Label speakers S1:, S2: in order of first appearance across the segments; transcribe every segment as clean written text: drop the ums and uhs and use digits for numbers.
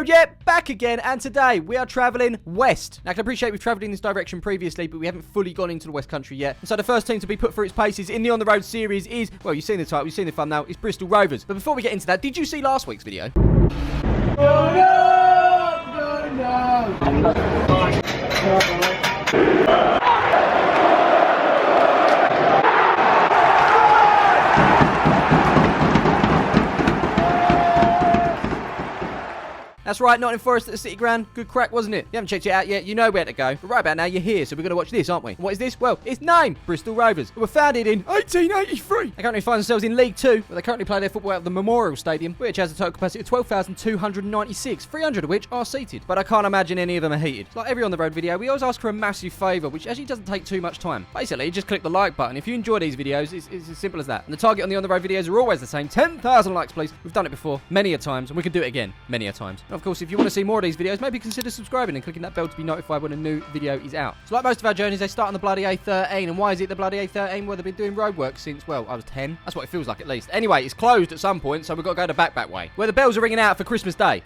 S1: road yet? Back again, and today we are travelling west. Now, I can appreciate we've travelled in this direction previously, but we haven't fully gone into the West Country yet. And so the first team to be put through its paces in the On The Road series is, well, you've seen the title, you've seen the thumbnail, it's Bristol Rovers. But before we get into that, did you see last week's video?
S2: Oh, no!
S1: That's right, Nottingham Forest at the City Ground. Good crack, wasn't it? If you haven't checked it out yet, you know where to go. But right about now, you're here, so we're going to watch this, aren't we? What is this? Well, it's named Bristol Rovers, who were founded in 1883. They currently find themselves in League 2, where they currently play their football at the Memorial Stadium, which has a total capacity of 12,296, 300 of which are seated. But I can't imagine any of them are heated. Like every On The Road video, we always ask for a massive favour, which actually doesn't take too much time. Basically, just click the like button. If you enjoy these videos, it's as simple as that. And the target on the On The Road videos are always the same. 10,000 likes, please. We've done it before, many a times, and we can do it again, many a times. And of course, if you want to see more of these videos, maybe consider subscribing and clicking that bell to be notified when a new video is out. So like most of our journeys, they start on the bloody A13. And why is it the bloody A13? Well, they've been doing roadwork since, well, I was 10. That's what it feels like at least. Anyway, it's closed at some point, so we've got to go the back way, where the bells are ringing out for Christmas Day.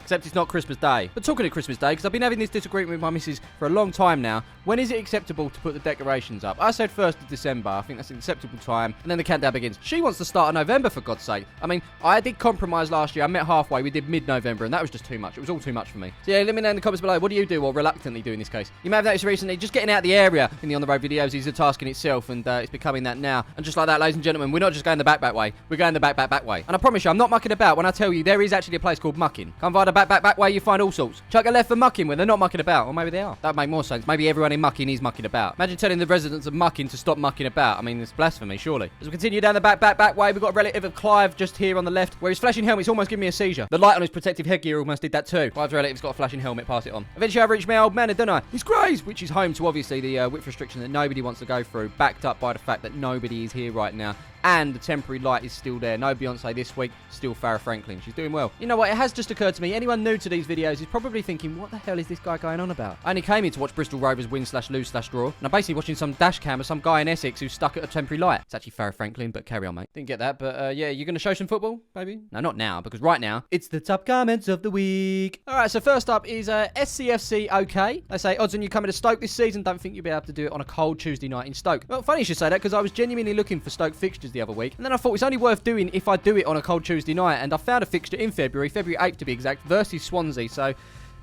S1: Except it's not Christmas Day. But talking of Christmas Day, because I've been having this disagreement with my missus for a long time now, when is it acceptable to put the decorations up? I said 1st of December. I think that's an acceptable time. And then the countdown begins. She wants to start in November, for God's sake. I mean, I did compromise last year. I met halfway. We did mid-November, and that was just too much. It was all too much for me. So yeah, let me know in the comments below. What do you do, or reluctantly do in this case? You may have noticed recently, just getting out of the area in the On The Road videos is a task in itself, and it's becoming that now. And just like that, ladies and gentlemen, we're not just going the back way. We're going the back way. And I promise you, I'm not mucking about when I tell you there is actually a place called Mucking. Come via the back way, you find all sorts. Chuck a left for Mucking when they're not mucking about. Or maybe they are. That would make more sense. Maybe everyone in Mucking is mucking about. Imagine telling the residents of Mucking to stop mucking about. I mean, it's blasphemy, surely. As we continue down the back way, we've got a relative of Clive just here on the left, where his flashing helmet's almost giving me a seizure. The light on his protective headgear almost did that too. Clive's relative's got a flashing helmet, pass it on. Eventually I've reached my old manor, don't I? He's Grays, which is home to obviously the width restriction that nobody wants to go through, backed up by the fact that nobody is here right now. And the temporary light is still there. No Beyonce this week, still Farrah Franklin. She's doing well. You know what, it has just occurred to me, anyone new to these videos is probably thinking, what the hell is this guy going on about? I only came here to watch Bristol Rovers win / lose / draw. And I'm basically watching some dash cam of some guy in Essex who's stuck at a temporary light. It's actually Farrah Franklin, but carry on, mate. Didn't get that, but yeah, you're going to show some football, maybe? No, not now, because right now, it's the top comments of the week. Alright, so first up is SCFC OK. They say, odds on you coming to Stoke this season, don't think you'll be able to do it on a cold Tuesday night in Stoke. Well, funny you should say that, because I was genuinely looking for Stoke fixtures the other week, and then I thought it's only worth doing if I do it on a cold Tuesday night, and I found a fixture in February 8th to be exact, versus Swansea, so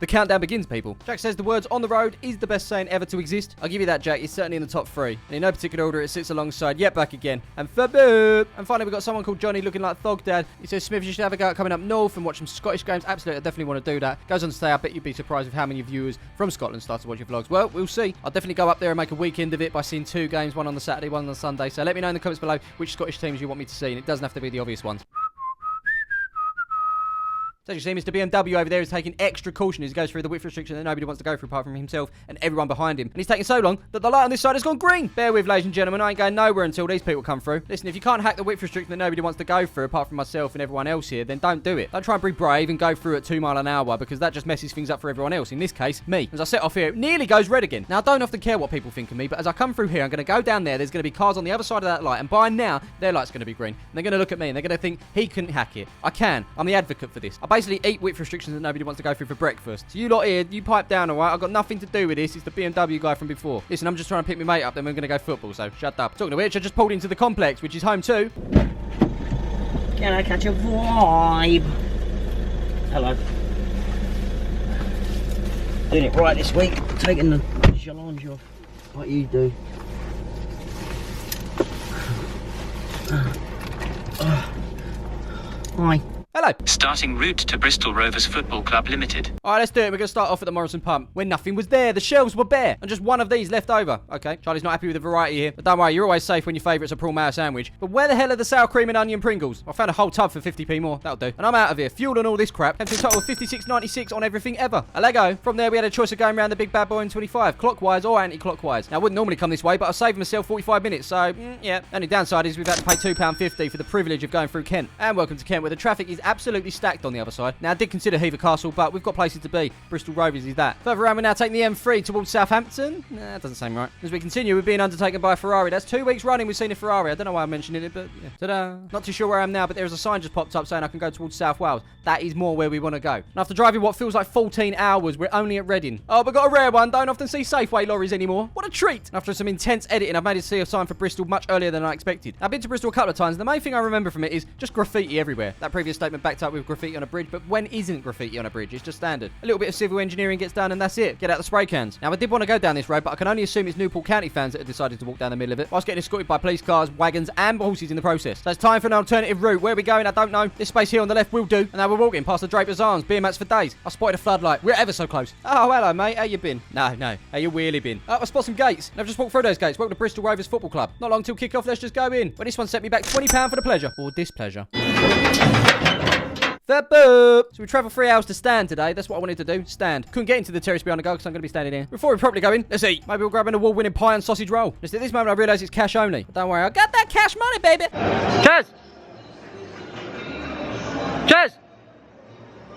S1: the countdown begins, people. Jack says the words "on the road" is the best saying ever to exist. I'll give you that, Jack. It's certainly in the top 3. And in no particular order, it sits alongside Yet Back Again and Faboop. And finally, we've got someone called Johnny looking like Thogdad. He says, Smiv, you should have a go at coming up north and watch some Scottish games. Absolutely, I definitely want to do that. Goes on to say, I bet you'd be surprised with how many viewers from Scotland start to watch your vlogs. Well, we'll see. I'll definitely go up there and make a weekend of it by seeing 2 games, one on the Saturday, one on the Sunday. So let me know in the comments below which Scottish teams you want me to see. And it doesn't have to be the obvious ones. So as you see, Mr. BMW over there is taking extra caution as he goes through the width restriction that nobody wants to go through apart from himself and everyone behind him. And he's taking so long that the light on this side has gone green. Bear with, ladies and gentlemen, I ain't going nowhere until these people come through. Listen, if you can't hack the width restriction that nobody wants to go through apart from myself and everyone else here, then don't do it. Don't try and be brave and go through at 2 miles an hour because that just messes things up for everyone else. In this case, me. As I set off here, it nearly goes red again. Now, I don't often care what people think of me, but as I come through here, I'm going to go down there. There's going to be cars on the other side of that light, and by now, their light's going to be green. And they're going to look at me and they're going to think, he couldn't hack it. I can. I'm the advocate for this. I basically eat width restrictions that nobody wants to go through for breakfast. So you lot here, you pipe down, alright? I've got nothing to do with this. It's the BMW guy from before. Listen, I'm just trying to pick my mate up, then we're going to go football, so shut up. Talking of which, I just pulled into the complex, which is home too.
S2: Can I catch a vibe? Hello. Doing it right this week. Taking the challenge off like you do. Hi.
S1: Hello.
S3: Starting route to Bristol Rovers Football Club Limited.
S1: Alright, let's do it. We're going to start off at the Morrisons pump where nothing was there. The shelves were bare and just one of these left over. Okay, Charlie's not happy with the variety here. But don't worry, you're always safe when your favourite's a prawn mayo sandwich. But where the hell are the sour cream and onion Pringles? I found a whole tub for 50p more. That'll do. And I'm out of here. Fuel and all this crap. Came to a total of 56.96 on everything ever. A Lego. From there, we had a choice of going around the big bad boy in 25, clockwise or anti-clockwise. Now, I wouldn't normally come this way, but I saved myself 45 minutes. So, yeah. Only downside is we've had to pay £2.50 for the privilege of going through Kent. And welcome to Kent, where the traffic is absolutely stacked on the other side. Now, I did consider Hever Castle, but we've got places to be. Bristol Rovers is that. Further around, we're now taking the M3 towards Southampton. Nah, that doesn't seem right. As we continue, we're being undertaken by a Ferrari. That's 2 weeks running we've seen a Ferrari. I don't know why I'm mentioning it, but yeah. Ta-da. Not too sure where I am now, but there's a sign just popped up saying I can go towards South Wales. That is more where we want to go. And after driving what feels like 14 hours, we're only at Reading. Oh, but got a rare one. Don't often see Safeway lorries anymore. What a treat. After some intense editing, I've made it see a sign for Bristol much earlier than I expected. I've been to Bristol a couple of times. The main thing I remember from it is just graffiti everywhere. That previous statement backed up with graffiti on a bridge, but when isn't graffiti on a bridge? It's just standard. A little bit of civil engineering gets done and that's it. Get out the spray cans. Now, I did want to go down this road, but I can only assume it's Newport County fans that have decided to walk down the middle of it, whilst getting escorted by police cars, wagons, and horses in the process. So it's time for an alternative route. Where are we going? I don't know. This space here on the left will do. And now we're walking past the Draper's Arms, beer mats for days. I spotted a floodlight. We're ever so close. Oh, hello, mate. How you been? No. How you really been? Oh, I spot some gates. And I've just walked through those gates. Welcome to Bristol Rovers Football Club. Not long till kick-off. Let's just go in. But this one sent me back £20 for the pleasure. Or displeasure. So we travel 3 hours to stand today. That's what I wanted to do. Stand. Couldn't get into the terrace behind the goal because I'm going to be standing here. Before we properly go in, let's eat. Maybe we'll grab an award-winning pie and sausage roll. Just at this moment I realise it's cash only. But don't worry, I got that cash money, baby. Cheers! Cheers!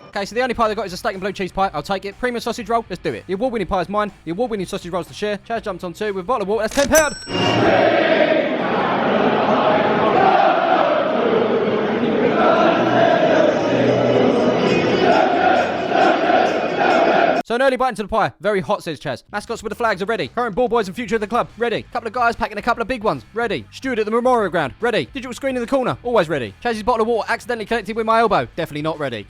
S1: Okay, so the only pie they got is a steak and blue cheese pie. I'll take it. Premium sausage roll. Let's do it. The award-winning pie is mine. The award-winning sausage roll's to share. Chaz jumped on 2 with a bottle of water. That's £10. So an early bite into the pie. Very hot, says Chaz. Mascots with the flags are ready. Current ball boys and future of the club. Ready. Couple of guys packing a couple of big ones. Ready. Steward at the memorial ground. Ready. Digital screen in the corner. Always ready. Chaz's bottle of water accidentally connected with my elbow. Definitely not ready.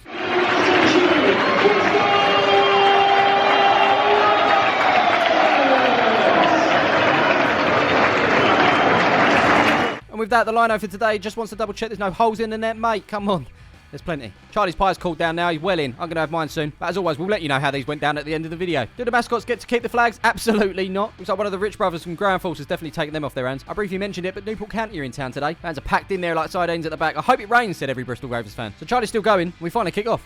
S1: And with that, the lino for today just wants to double check there's no holes in the net, mate. Come on. There's plenty. Charlie's pie's cooled down now. He's well in. I'm going to have mine soon. But as always, we'll let you know how these went down at the end of the video. Do the mascots get to keep the flags? Absolutely not. Looks like one of the rich brothers from Ground Force has definitely taken them off their hands. I briefly mentioned it, but Newport County are in town today. Fans are packed in there like sardines at the back. I hope it rains, said every Bristol Rovers fan. So Charlie's still going. We finally kick off.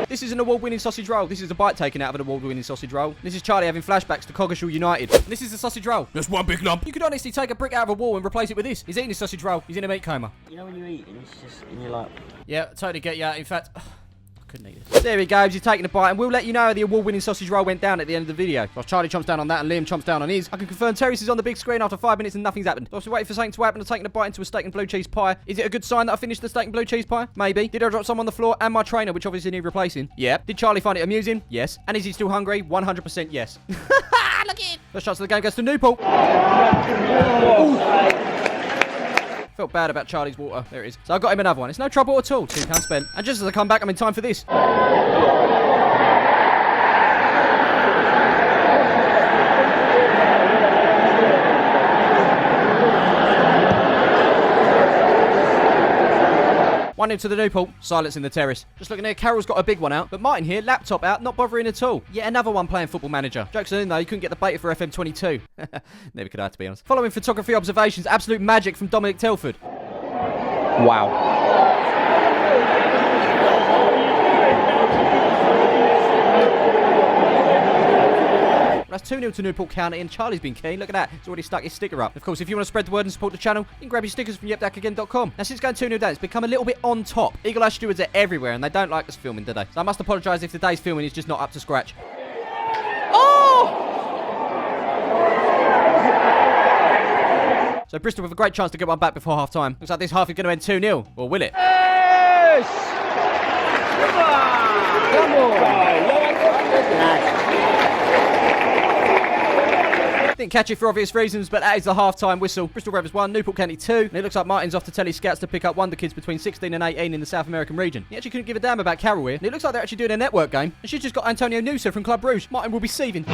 S1: This is an award-winning sausage roll. This is a bite taken out of an award-winning sausage roll. This is Charlie having flashbacks to Coggeshall United. This is the sausage roll.
S4: That's one big lump.
S1: You could honestly take a brick out of a wall and replace it with this. He's eating his sausage roll. He's in a meat coma.
S2: You know when you're eating, it's just, and you're like...
S1: Yeah, totally get you. In fact... I couldn't eat this. There he goes, he's taking a bite, and we'll let you know how the award-winning sausage roll went down at the end of the video. While Charlie chomps down on that and Liam chomps down on his, I can confirm Terrace is on the big screen after 5 minutes and nothing's happened. Also waiting for something to happen and taking a bite into a steak and blue cheese pie. Is it a good sign that I finished the steak and blue cheese pie? Maybe. Did I drop some on the floor and my trainer, which obviously need replacing? Yep. Did Charlie find it amusing? Yes. And is he still hungry? 100% yes. Look at it! First chance of the game goes to Newport. Felt bad about Charlie's water. There it is. So I got him another one. It's no trouble at all. £2 spent. And just as I come back, I'm in time for this. One into the Newport. Silence in the terrace. Just looking here, Carol's got a big one out. But Martin here, laptop out, not bothering at all. Yet another one playing Football Manager. Jokes on him though, he couldn't get the beta for FM22. Never could I, to be honest. Following photography observations, absolute magic from Dominic Telford. Wow. That's 2-0 to Newport County, and Charlie's been keen. Look at that. He's already stuck his sticker up. Of course, if you want to spread the word and support the channel, you can grab your stickers from yepdakagain.com. Now, since going 2-0 down, it's become a little bit on top. Eagle Eye stewards are everywhere, and they don't like us filming today. So I must apologise if today's filming is just not up to scratch. Oh! So Bristol with a great chance to get one back before half-time. Looks like this half is going to end 2-0. Or will it?
S2: Yes! Come on!
S1: Didn't catch it for obvious reasons, but that is the half-time whistle. Bristol Rovers 1, Newport County 2. And it looks like Martin's off to tell his scouts to pick up wonder kids between 16 and 18 in the South American region. He actually couldn't give a damn about Carol here. And it looks like they're actually doing a network game. And she's just got Antonio Nusa from Club Rouge. Martin will be seething.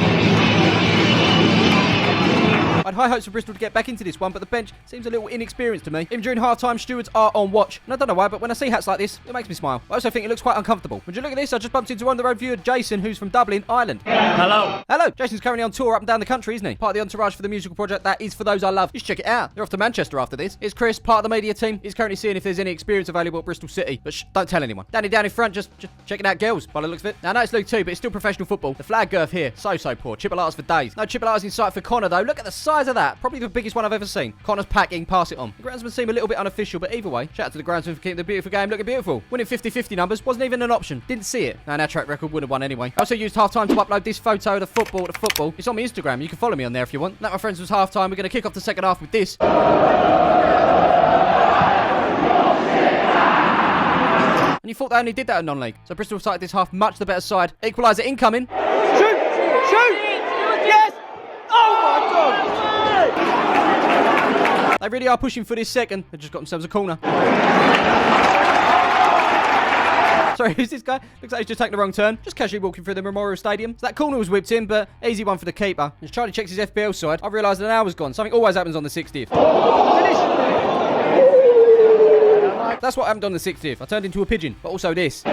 S1: I had high hopes for Bristol to get back into this one, but the bench seems a little inexperienced to me. Even during half-time, stewards are on watch. And I don't know why, but when I see hats like this, it makes me smile. I also think it looks quite uncomfortable. Would you look at this? I just bumped into on-the-road viewer Jason, who's from Dublin, Ireland.
S2: Hello.
S1: Hello. Jason's currently on tour up and down the country, isn't he? Part of the entourage for the musical project that is For Those I Love. You should check it out. They're off to Manchester after this. It's Chris, part of the media team. He's currently seeing if there's any experience available at Bristol City. But don't tell anyone. Danny down in front, just checking out girls by the looks of it. Now, I know it's Luke too, but it's still professional football. The flag girth here, so poor. Chipolatas for days. No Chipolatas in sight for Connor, though. Look at the size size of that. Probably the biggest one I've ever seen. Connor's packing, pass it on. The groundsman seem a little bit unofficial, but either way, shout out to the groundsman for keeping the beautiful game looking beautiful. Winning 50-50 numbers wasn't even an option. Didn't see it. And our track record would have won anyway. I also used half-time to upload this photo of the football. It's on my Instagram. You can follow me on there if you want. That, my friends, was half-time. We're going to kick off the second half with this. And you thought they only did that at non-league. So Bristol started this half much the better side. Equaliser incoming.
S4: Shoot! Yes! Oh my God!
S1: They really are pushing for this second. They just got themselves a corner. Sorry, who's this guy? Looks like he's just taking the wrong turn. Just casually walking through the Memorial Stadium. So that corner was whipped in, but easy one for the keeper. As Charlie checks his FBL side, I've realised an hour's gone. Something always happens on the 60th. Finish! That's what happened on the 60th. I turned into a pigeon, but also this.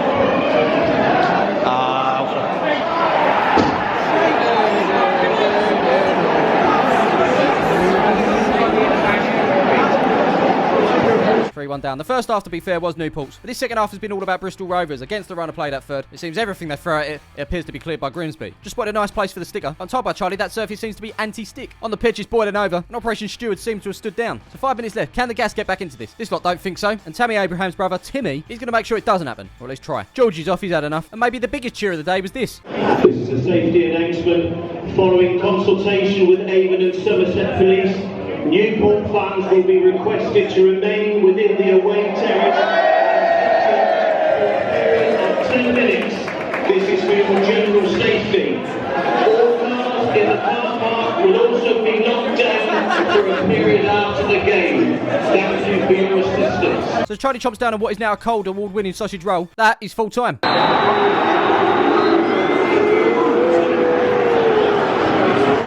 S1: One down. The first half, to be fair, was Newport's. But this second half has been all about Bristol Rovers. Against the run of play that third, it seems everything they throw at it appears to be cleared by Grimsby. Just spotted a nice place for the sticker. I'm told by Charlie that surface seems to be anti-stick. On the pitch, it's boiling over, and Operation Steward seems to have stood down. So 5 minutes left. Can the gas get back into this? This lot don't think so. And Tammy Abraham's brother, Timmy, he's going to make sure it doesn't happen. Or at least try. Georgie's off. He's had enough. And maybe the biggest cheer of the day was this.
S5: This is a safety announcement. Following consultation with Avon and Somerset Police, Newport fans will be requested to remain within the away terrace for a period of 10 minutes. This is for your general safety. All cars in the car park will also be locked down for a period after the game. Thank you for your assistance.
S1: So Charlie chomps down on what is now a cold award-winning sausage roll. That is full time.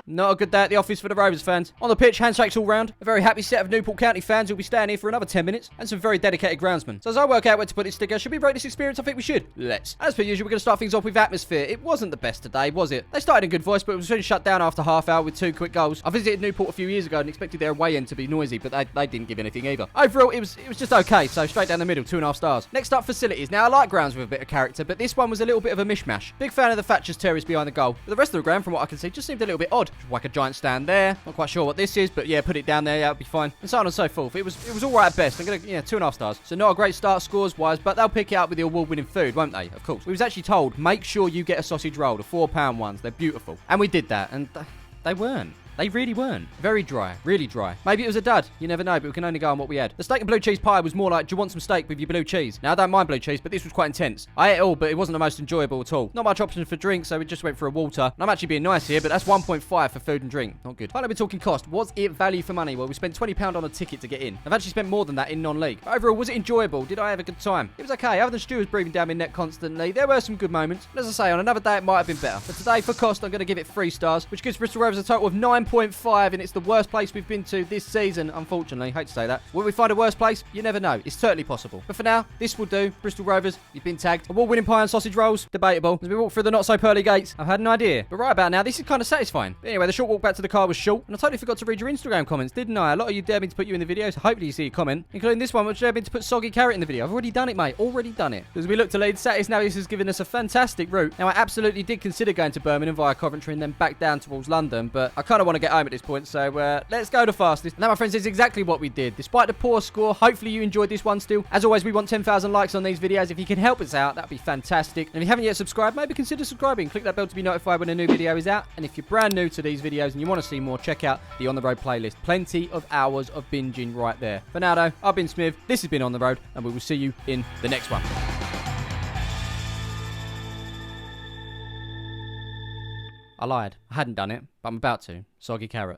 S1: Not a good day at the office for the Rovers fans. On the pitch, handshakes all round. A very happy set of Newport County fans who'll be staying here for another 10 minutes. And some very dedicated groundsmen. So as I work out where to put this sticker, should we rate this experience? I think we should. Let's. As per usual, we're going to start things off with atmosphere. It wasn't the best today, was it? They started in good voice, but it was soon shut down after half hour with 2 quick goals. I visited Newport a few years ago and expected their away end to be noisy, but they didn't give anything either. Overall, it was just okay, so straight down the middle, 2.5 stars. Next up, facilities. Now, I like grounds with a bit of character, but this one was a little bit of a mishmash. Big fan of the Thatcher's terrace behind the goal. But the rest of the ground, from what I can see, just seemed a little bit odd. Just like a giant stand there. Not quite sure what this is, but yeah, put it down there, yeah, it'll be fine. And so on and so forth. It was all right at best. I'm gonna, 2.5 stars. So not a great start scores-wise, but they'll pick it up with the award-winning food, won't they? Of course. We was actually told, make sure you get a sausage roll, the £4 ones. They're beautiful. And we did that, and they weren't. They really weren't. Very dry. Really dry. Maybe it was a dud. You never know, but we can only go on what we had. The steak and blue cheese pie was more like, do you want some steak with your blue cheese? Now, I don't mind blue cheese, but this was quite intense. I ate it all, but it wasn't the most enjoyable at all. Not much option for drinks, so we just went for a water. And I'm actually being nice here, but that's 1.5 for food and drink. Not good. Finally, we're talking cost. Was it value for money? Well, we spent £20 on a ticket to get in. I've actually spent more than that in non-league. But overall, was it enjoyable? Did I have a good time? It was okay. Other than Stewards breathing down my neck constantly, there were some good moments. But as I say, on another day, it might have been better. But today, for cost, I'm going to give it 3 stars, which gives Bristol Rovers a total of 9.5, and it's the worst place we've been to this season, unfortunately. Hate to say that. Will we find a worse place? You never know. It's certainly possible. But for now, this will do. Bristol Rovers, you've been tagged. Award-winning pie and sausage rolls, debatable. As we walk through the not-so-pearly gates, I've had an idea. But right about now, this is kind of satisfying. But anyway, the short walk back to the car was short, and I totally forgot to read your Instagram comments, didn't I? A lot of you dared me to put you in the video, so hopefully you see a comment, including this one, which dared me to put soggy carrot in the video. I've already done it, mate. Already done it. As we look to lead, Satis Navius has given us a fantastic route. Now, I absolutely did consider going to Birmingham via Coventry and then back down towards London, but I kind of want to get home at this point, so let's go the fastest. And that, my friends, is exactly what we did. Despite the poor score, hopefully you enjoyed this one still. As always, we want 10,000 likes on these videos. If you can help us out, that'd be fantastic. And if you haven't yet subscribed, maybe consider subscribing. Click that bell to be notified when a new video is out. And if you're brand new to these videos and you want to see more, check out the On The Road playlist. Plenty of hours of binging right there. For now, though, I've been Smiv. This has been On The Road, and we will see you in the next one. I lied. I hadn't done it, but I'm about to. Soggy carrot.